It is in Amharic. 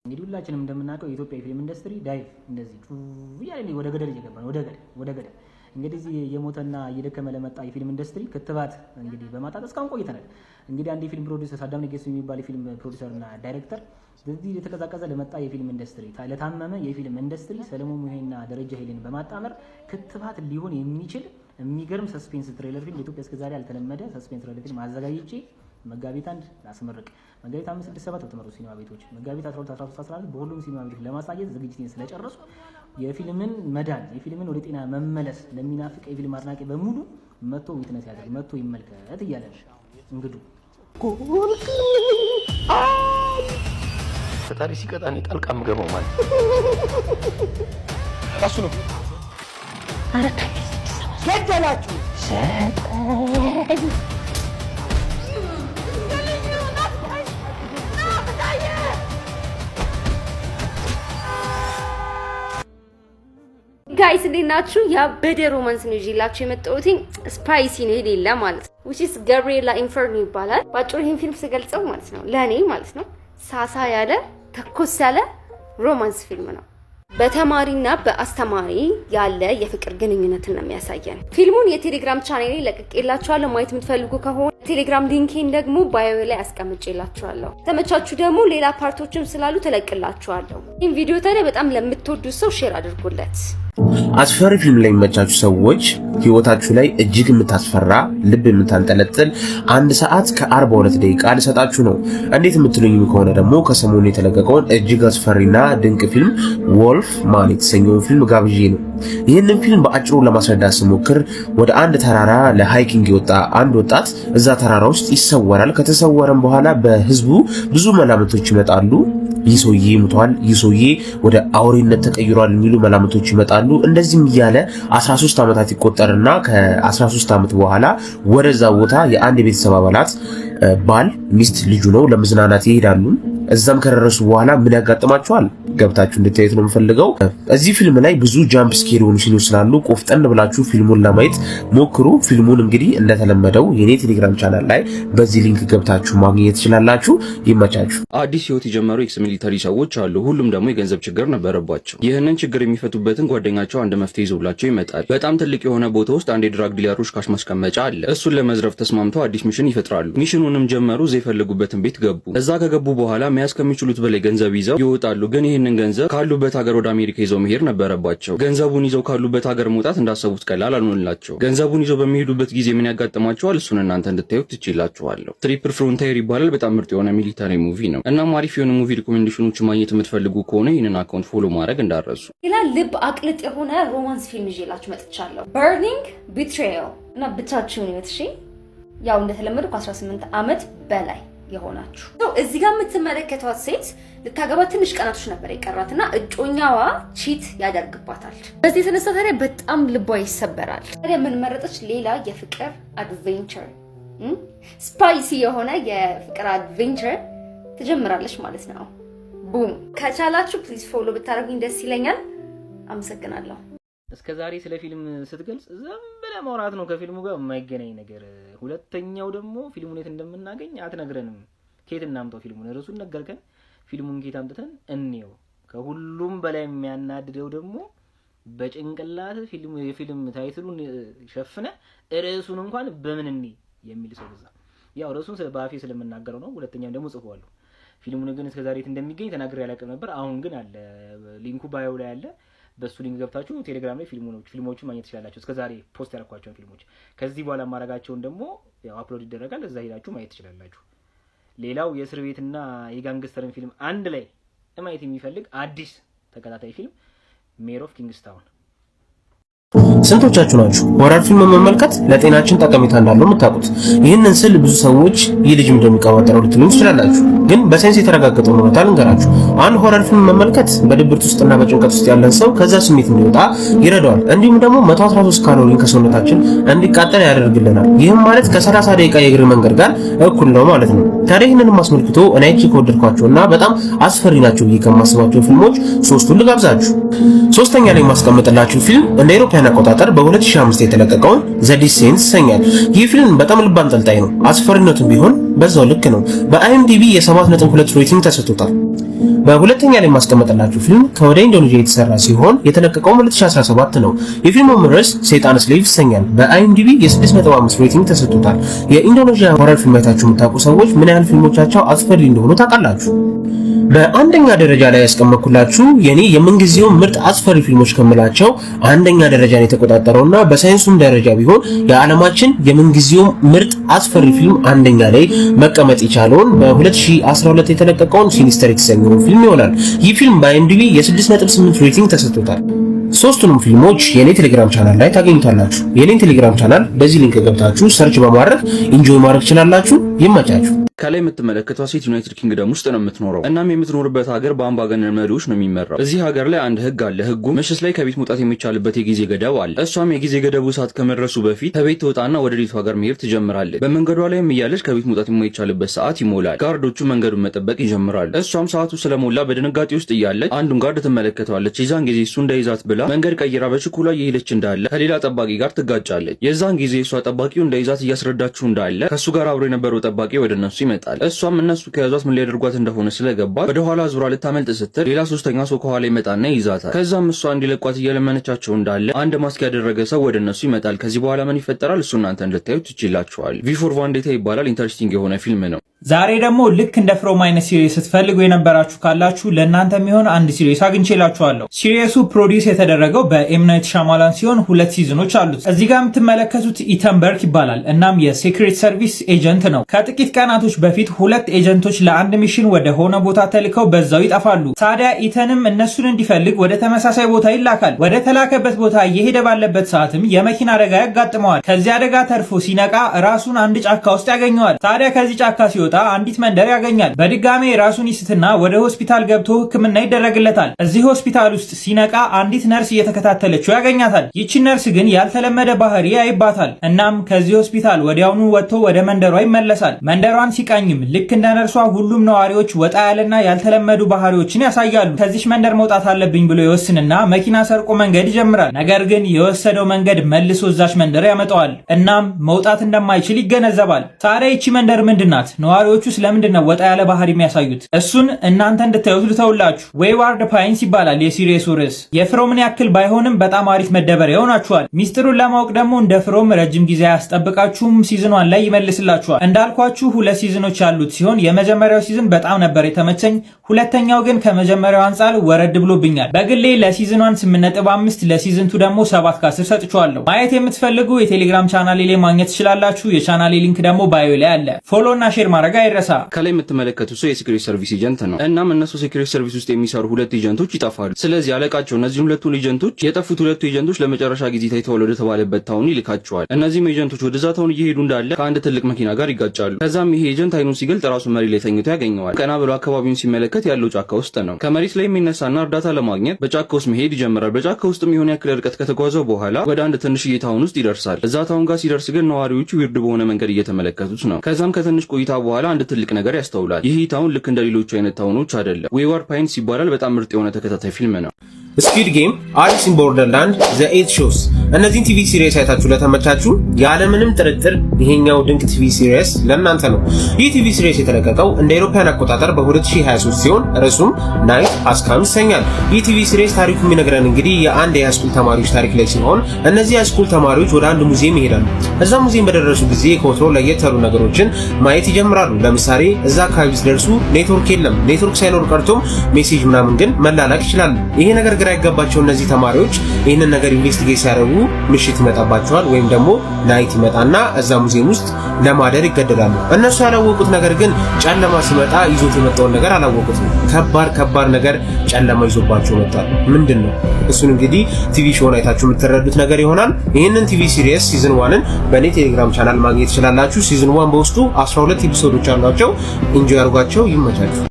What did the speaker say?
እንግዲህ ሁላችንም እንደምናውቀው የኢትዮጵያ ፊልም ኢንደስትሪ ዳይቭ እንደዚህ ያለ ወደ ገደል እየገባ ነው። ወደ ገደል እንግዲህ እዚህ የሞተና እየደከመ ለመጣ የፊልም ኢንደስትሪ ክትባት እንግዲህ በማጣት እስካሁን ቆይተናል። እንግዲህ አንድ የፊልም ፕሮዲዩሰር ሳዳም ነጌሶ የሚባል የፊልም ፕሮዲዩሰርና ዳይሬክተር በዚህ የተቀዛቀዘ ለመጣ የፊልም ኢንደስትሪ ለታመመ የፊልም ኢንደስትሪ ሰለሞን ሙሄና ደረጃ ኃይሌን በማጣመር ክትባት ሊሆን የሚችል የሚገርም ሰስፔንስ ትሬለር ፊልም ኢትዮጵያ እስከዛሬ ያልተለመደ ሰስፔንስ ትሬለር ፊልም አዘጋጅቼ መጋቢት 1 ላስመርቅ መጋቢት 5 6 7 በተመረጡ ሲኒማ ቤቶች መጋቢት 12 13 14 በሁሉም ሲኒማ ቤቶች ለማሳየት ዝግጅቴን ስለጨረሱ የፊልምን መዳን የፊልምን ወደ ጤና መመለስ ለሚናፍቅ የፊልም አድናቂ በሙሉ መጥቶ ዊትነስ ያደርግ መጥቶ ይመልከት እያለ እንግዱ ፈጣሪ ሲቀጣኔ ጣልቃ ምገባው ማለት እሱ ነው። አረታ ገደላችሁ ሰጠኝ ጋይስ እንዴት ናችሁ? ያበደ ሮማንስ ነው ይዤላችሁ የመጣሁት። ስፓይሲ ነው የሌለ ማለት ነው which is ጋብሪኤላ ኢንፈርኖ ይባላል። ባጭሩ ይሄን ፊልም ስገልጸው ማለት ነው ለኔ ማለት ነው ሳሳ ያለ ተኮስ ያለ ሮማንስ ፊልም ነው። በተማሪና በአስተማሪ ያለ የፍቅር ግንኙነትን ነው የሚያሳየን። ፊልሙን የቴሌግራም ቻናሌ ለቅቄላችኋለሁ። ማየት የምትፈልጉ ከሆነ ቴሌግራም ሊንኬን ደግሞ ባዮ ላይ አስቀምጬላችኋለሁ። ተመቻችሁ ደግሞ ሌላ ፓርቶችም ስላሉ ተለቅላችኋለሁ። ይህን ቪዲዮ ታዲያ በጣም ለምትወዱት ሰው ሼር አድርጉለት። አስፈሪ ፊልም ላይ የሚመቻችሁ ሰዎች ህይወታችሁ ላይ እጅግ የምታስፈራ ልብ የምታንጠለጥል 1 ሰዓት ከ42 ደቂቃ ልሰጣችሁ ነው። እንዴት የምትሉኝም ከሆነ ደግሞ ከሰሞኑ የተለቀቀውን እጅግ አስፈሪና ድንቅ ፊልም ወልፍ ማን የተሰኘውን ፊልም ጋብዤ ነው። ይህንን ፊልም በአጭሩ ለማስረዳት ስሞክር ወደ አንድ ተራራ ለሃይኪንግ የወጣ አንድ ወጣት እዛ ተራራ ውስጥ ይሰወራል። ከተሰወረም በኋላ በህዝቡ ብዙ መላምቶች ይመጣሉ። ይህ ሰውዬ ሙቷል፣ ይህ ሰውዬ ወደ አውሬነት ተቀይሯል የሚሉ መላምቶች ይመጣሉ። እንደዚህም እያለ 13 ዓመታት ይቆጠርና ከ13 ዓመት በኋላ ወደዛ ቦታ የአንድ የቤተሰብ አባላት ባል፣ ሚስት፣ ልጁ ነው ለመዝናናት ይሄዳሉ። እዛም ከደረሱ በኋላ ምን ያጋጥማቸዋል ገብታችሁ እንድታዩት ነው የምፈልገው። እዚህ ፊልም ላይ ብዙ ጃምፕ ስኬር ሆኑ ሲኖች ስላሉ ቆፍጠን ብላችሁ ፊልሙን ለማየት ሞክሩ። ፊልሙን እንግዲህ እንደተለመደው የኔ ቴሌግራም ቻናል ላይ በዚህ ሊንክ ገብታችሁ ማግኘት ትችላላችሁ። ይመቻችሁ። አዲስ ህይወት የጀመሩ ኤክስ ሚሊተሪ ሰዎች አሉ። ሁሉም ደግሞ የገንዘብ ችግር ነበረባቸው። ይህንን ችግር የሚፈቱበትን ጓደኛቸው አንድ መፍትሄ ይዞላቸው ይመጣል። በጣም ትልቅ የሆነ ቦታ ውስጥ አንድ የድራግ ዲለሮች ካሽ ማስቀመጫ አለ። እሱን ለመዝረፍ ተስማምተው አዲስ ሚሽን ይፈጥራሉ። ሚሽኑንም ጀመሩ። እዛ የፈለጉበትን ቤት ገቡ። እዛ ከገቡ በኋላ መያዝ ከሚችሉት በላይ ገንዘብ ይዘው ይወጣሉ። ግን ይህንን ገንዘብ ካሉበት ሀገር ወደ አሜሪካ ይዘው መሄድ ነበረባቸው። ገንዘቡን ይዘው ካሉበት ሀገር መውጣት እንዳሰቡት ቀላል አልሆነላቸው። ገንዘቡን ይዘው በሚሄዱበት ጊዜ ምን ያጋጥማቸዋል? እሱን እናንተ እንድታዩት ትችላላችኋለሁ። ትሪፕል ፍሮንታየር ይባላል። በጣም ምርጥ የሆነ ሚሊታሪ ሙቪ ነው። እናም አሪፍ የሆነ ሙቪ ሪኮሜንዴሽኖች ማግኘት የምትፈልጉ ከሆነ ይህንን አካውንት ፎሎ ማድረግ እንዳረሱ። ሌላ ልብ አቅልጥ የሆነ ሮማንስ ፊልም ይዤላችሁ መጥቻለሁ። በርኒንግ ቢትሬያል እና ብቻችሁን ይወትሺ ያው እንደተለመደው ከ18 ዓመት በላይ የሆናችሁ እዚህ ጋር የምትመለከቷት ሴት ልታገባ ትንሽ ቀናቶች ነበር የቀራትና እጮኛዋ ቺት ያደርግባታል። በዚህ የተነሳ ታዲያ በጣም ልቧ ይሰበራል። ታዲያ ምን መረጠች? ሌላ የፍቅር አድቬንቸር ስፓይሲ የሆነ የፍቅር አድቬንቸር ትጀምራለች ማለት ነው። ቡም። ከቻላችሁ ፕሊዝ ፎሎ ብታደርጉኝ ደስ ይለኛል። አመሰግናለሁ። እስከዛሬ ስለ ፊልም ስትገልጽ ዝም ብለህ ማውራት ነው ከፊልሙ ጋር የማይገናኝ ነገር። ሁለተኛው ደግሞ ፊልሙን የት እንደምናገኝ አትነግረንም። ከየት እናምጣው ፊልሙን? ርዕሱን ነገርከን፣ ፊልሙን ከየት አምጥተን እንየው? ከሁሉም በላይ የሚያናድደው ደግሞ በጭንቅላት ፊልሙ የፊልም ታይትሉን ሸፍነ ርዕሱን እንኳን በምን እንይ የሚል ሰው በዛ። ያው ርዕሱን በአፌ ስለምናገረው ነው። ሁለተኛው ደግሞ ጽፏለሁ። ፊልሙን ግን እስከዛሬ የት እንደሚገኝ ተናግሬ ያላቀም ነበር። አሁን ግን አለ፣ ሊንኩ ባዮ ላይ አለ። በሱ ሊንክ ገብታችሁ ቴሌግራም ላይ ፊልሞቹን ማግኘት ትችላላችሁ። እስከዛሬ ፖስት ያደረኳቸውን ፊልሞች ከዚህ በኋላ ማረጋቸውን ደግሞ ያው አፕሎድ ይደረጋል። እዛ ሄዳችሁ ማየት ትችላላችሁ። ሌላው የእስር ቤትና የጋንግስተርን ፊልም አንድ ላይ ማየት የሚፈልግ አዲስ ተከታታይ ፊልም ሜር ኦፍ ኪንግስታውን። ስንቶቻችሁ ናችሁ ሆረር ፊልም መመልከት ለጤናችን ጠቀሜታ እንዳለው የምታውቁት? ይህንን ስል ብዙ ሰዎች ይህ ልጅ እንደሚቀባጠረው ልትሉ ትችላላችሁ። ግን በሳይንስ የተረጋገጠው ነው ልንገራችሁ። አንድ ሆረር ፊልም መመልከት በድብርት ውስጥና በጭንቀት ውስጥ ያለን ሰው ከዛ ስሜት እንዲወጣ ይረዳዋል። እንዲሁም ደግሞ 113 ካሎሪን ከሰውነታችን እንዲቃጠል ያደርግልናል። ይህም ማለት ከ30 ደቂቃ የእግር መንገድ ጋር እኩል ነው ማለት ነው። ታዲያ ይህንንም አስመልክቶ እኔ ከወደድኳቸውና በጣም አስፈሪ ናቸው ብዬ ከማስባቸው ፊልሞች ሶስቱን ልጋብዛችሁ። ሶስተኛ ላይ ማስቀምጥላችሁ ፊልም እንደ አውሮፓውያን አቆጣጠር በ2005 የተለቀቀውን ዘ ዲሴንት ይሰኛል። ይህ ፊልም በጣም ልብ አንጠልጣይ ነው። አስፈሪነቱም ቢሆን በዛው ልክ ነው። በአይኤምዲቢ የ7.2 ሬቲንግ ተሰጥቶታል። በሁለተኛ ላይ ማስቀመጥላችሁ ፊልም ከወደ ኢንዶኔዥያ የተሰራ ሲሆን የተለቀቀው 2017 ነው። የፊልሙ ርዕስ ሰይጣን ስሌቭ ይሰኛል። በአይኤምዲቢ የ6.5 ሬቲንግ ተሰጥቶታል። የኢንዶኔዥያ ሆረር ፊልም አይታችሁ የምታውቁ ሰዎች ምን ያህል ፊልሞቻቸው አስፈሪ እንደሆኑ ታውቃላችሁ። በአንደኛ ደረጃ ላይ ያስቀመጥኩላችሁ የኔ የምንጊዜው ምርጥ አስፈሪ ፊልሞች ከምላቸው አንደኛ ደረጃን የተቆጣጠረውና በሳይንሱም ደረጃ ቢሆን የዓለማችን የምንጊዜው ምርጥ አስፈሪ ፊልም አንደኛ ላይ መቀመጥ የቻለውን በ2012 የተለቀቀውን ሲኒስተር የተሰኘውን ፊልም ይሆናል። ይህ ፊልም በአይኤምዲቢ የ6.8 ሬቲንግ ተሰጥቶታል። ሶስቱንም ፊልሞች የኔ ቴሌግራም ቻናል ላይ ታገኙታላችሁ። የኔን ቴሌግራም ቻናል በዚህ ሊንክ ገብታችሁ ሰርች በማድረግ ኢንጆይ ማድረግ ትችላላችሁ። ይመቻችሁ። ከላይ የምትመለከቷት ሴት ዩናይትድ ኪንግደም ውስጥ ነው የምትኖረው። እናም የምትኖርበት ሀገር በአምባገነን መሪዎች ነው የሚመራው። እዚህ ሀገር ላይ አንድ ህግ አለ። ህጉ ምሽት ላይ ከቤት መውጣት የሚቻልበት የጊዜ ገደብ አለ። እሷም የጊዜ ገደቡ ሰዓት ከመድረሱ በፊት ከቤት ትወጣና ወደ ሌቷ ሀገር መሄድ ትጀምራለች። በመንገዷ ላይም እያለች ከቤት መውጣት የማይቻልበት ሰዓት ይሞላል። ጋርዶቹ መንገዱን መጠበቅ ይጀምራሉ። እሷም ሰዓቱ ስለሞላ በድንጋጤ ውስጥ እያለች አንዱን ጋርድ ትመለከተዋለች። የዛን ጊዜ እሱ እንዳይዛት ብላ መንገድ ቀይራ በችኩላ እየሄደች እንዳለ ከሌላ ጠባቂ ጋር ትጋጫለች። የዛን ጊዜ እሷ ጠባቂው እንዳይዛት እያስረዳችው እንዳለ ከሱ ጋር አብሮ የነበረው ጠባቂ ወደ እነሱ ይመጣል። እሷም እነሱ ከያዟት ምን ሊያደርጓት እንደሆነ ስለገባት ወደ ኋላ ዙራ ልታመልጥ ስትል ሌላ ሶስተኛ ሰው ከኋላ ይመጣና ይይዛታል። ከዛም እሷ እንዲለቋት እየለመነቻቸው እንዳለ አንድ ማስክ ያደረገ ሰው ወደ እነሱ ይመጣል። ከዚህ በኋላ ምን ይፈጠራል እሱ እናንተ እንድታዩት ትችላችኋል። ቪ4 ቫንዴታ ይባላል። ኢንተረስቲንግ የሆነ ፊልም ነው። ዛሬ ደግሞ ልክ እንደ ፍሮም አይነት ሲሪየስ ስትፈልጉ የነበራችሁ ካላችሁ ለእናንተ የሚሆን አንድ ሲሪየስ አግኝቼላችኋለሁ። ሲሪየሱ ፕሮዲውስ የተደረገው በኤም ናይት ሻማላን ሲሆን 2 ሲዝኖች አሉት። እዚህ ጋር የምትመለከቱት ኢተን በርክ ይባላል። እናም የሴክሬት ሰርቪስ ኤጀንት ነው። ከጥቂት ቀናቶች በፊት 2 ኤጀንቶች ለአንድ ሚሽን ወደ ሆነ ቦታ ተልከው በዛው ይጠፋሉ። ታዲያ ኢተንም እነሱን እንዲፈልግ ወደ ተመሳሳይ ቦታ ይላካል። ወደ ተላከበት ቦታ እየሄደ ባለበት ሰዓትም የመኪና አደጋ ያጋጥመዋል። ከዚህ አደጋ ተርፎ ሲነቃ ራሱን አንድ ጫካ ውስጥ ያገኘዋል። ታዲያ ከዚህ ጫካ ሲወጣ አንዲት መንደር ያገኛል። በድጋሜ ራሱን ይስትና ወደ ሆስፒታል ገብቶ ሕክምና ይደረግለታል። እዚህ ሆስፒታል ውስጥ ሲነቃ አንዲት ነርስ እየተከታተለችው ያገኛታል። ይቺ ነርስ ግን ያልተለመደ ባህሪ ያይባታል። እናም ከዚህ ሆስፒታል ወዲያውኑ ወጥቶ ወደ መንደሯ ይመለሳል። መንደሯን ሲቃኝም ልክ እንደ ነርሷ ሁሉም ነዋሪዎች ወጣ ያለና ያልተለመዱ ባህሪዎችን ያሳያሉ። ከዚች መንደር መውጣት አለብኝ ብሎ ይወስንና መኪና ሰርቆ መንገድ ይጀምራል። ነገር ግን የወሰደው መንገድ መልሶ እዛች መንደር ያመጣዋል። እናም መውጣት እንደማይችል ይገነዘባል። ታዲያ ይቺ መንደር ምንድናት? ነዋሪዎቹ ስለምንድን ነው ወጣ ያለ ባህሪ የሚያሳዩት? እሱን እናንተ እንድታዩት ልተውላችሁ። ዌይዋርድ ፓይንስ ይባላል የሲሪየሱ ርዕስ። የፍሮምን ያክል ባይሆንም በጣም አሪፍ መደበሪያ ይሆናችኋል። ሚስጥሩን ለማወቅ ደግሞ እንደ ፍሮም ረጅም ጊዜ አያስጠብቃችሁም። ሲዝን 1 ላይ ይመልስላችኋል። እንዳልኳችሁ 2 ሲዝኖች ያሉት ሲሆን የመጀመሪያው ሲዝን በጣም ነበር የተመቸኝ። ሁለተኛው ግን ከመጀመሪያው አንጻር ወረድ ብሎብኛል። በግሌ ለሲዝን 1 8.5 ለሲዝን 2 ደግሞ 7 ከ10 ሰጥቻለሁ። ማየት የምትፈልጉ የቴሌግራም ቻናሌ ላይ ማግኘት ትችላላችሁ። የቻናሌ ሊንክ ደግሞ ባዮ ላይ አለ። ፎሎ እና ሼር ማድረግ አይረሳ። ከላይ የምትመለከቱት ሰው የሴክሬት ሰርቪስ ኤጀንት ነው። እናም እነሱ ሴክሬት ሰርቪስ ውስጥ የሚሰሩ 2 ኤጀንቶች ይጠፋሉ። ስለዚህ አለቃቸው እነዚህን 2ቱን ኤጀንቶች የጠፉት 2ቱ ኤጀንቶች ለመጨረሻ ጊዜ ታይተዋል ወደ ተባለበት ታውን ይልካቸዋል። እነዚህም ኤጀንቶች ወደዛ ታውን እየሄዱ እንዳለ ከአንድ ትልቅ መኪና ጋር ይጋጫሉ። ከዛም ይሄ ኤጀንት አይኑን ሲገልጥ ራሱ መሬት ላይ ተኝቶ ያገኘዋል። ቀና ብሎ አካባቢውን ሲመለከት ያለው ጫካ ውስጥ ነው። ከመሬት ላይ የሚነሳና እርዳታ ለማግኘት በጫካ ውስጥ መሄድ ይጀምራል። በጫካ ውስጥ የሚሆን ያክል ርቀት ከተጓዘ በኋላ ወደ አንድ ትንሽዬ ታውን ውስጥ ይደርሳል። እዛ ታውን ጋር ሲደርስ ግን ነዋሪዎቹ ዊርድ በሆነ መንገድ እየተመለከቱት ነው። ከዛም ከትንሽ ቆይታ በኋላ አንድ ትልቅ ነገር ያስተውላል። ይህ ታውን ልክ እንደ ሌሎቹ አይነት ታውኖች አይደለም። ዌይዋርድ ፓይንስ ይባላል። በጣም ምርጥ የሆነ ተከታታይ ፊልም ነው። ስኩዊድ ጌም፣ አሊስ ኢን ቦርደርላንድ፣ ዘ 8 ሾውስ እነዚህን ቲቪ ሲሪየስ አይታችሁ ለተመቻችሁ ያለምንም ጥርጥር ይሄኛው ድንቅ ቲቪ ሲሪየስ ለእናንተ ነው። ይህ ቲቪ ሲሪየስ የተለቀቀው እንደ አውሮፓውያን አቆጣጠር በ2023 ሲሆን ርዕሱም ናይት ሃዝ ካም ይሰኛል። ይህ ቲቪ ሲሪየስ ታሪኩ የሚነግረን እንግዲህ የአንድ የሃይስኩል ተማሪዎች ታሪክ ላይ ሲሆን እነዚህ የሃይስኩል ተማሪዎች ወደ አንድ ሙዚየም ይሄዳሉ። እዛ ሙዚየም በደረሱ ጊዜ ከወትሮ ለየት ያሉ ነገሮችን ማየት ይጀምራሉ። ለምሳሌ እዛ አካባቢ ሲደርሱ ኔትወርክ የለም። ኔትወርክ ሳይኖር ቀርቶም ሜሴጅ ምናምን ግን መላላክ ይችላሉ። ይሄ ነገር ግራ ያጋባቸው እነዚህ ተማሪዎች ይህንን ነገር ኢንቨስቲጌት ሲያደርጉ ምሽት ይመጣባቸዋል፣ ወይም ደግሞ ናይት ይመጣና እዛ ሙዚየም ውስጥ ለማደር ይገደዳሉ። እነሱ ያላወቁት ነገር ግን ጨለማ ሲመጣ ይዞት የመጣውን ነገር አላወቁትም። ከባድ ነገር ጨለማ ይዞባቸው መጣል። ምንድን ነው እሱን እንግዲህ ቲቪ ሾውን አይታችሁ የምትረዱት ነገር ይሆናል። ይህንን ቲቪ ሲሪየስ ሲዝን 1ን በእኔ ቴሌግራም ቻናል ማግኘት ትችላላችሁ። ሲዝን 1 በውስጡ 12 ኤፒሶዶች አሏቸው። ኢንጆይ አድርጓቸው። ይመቻችሁ።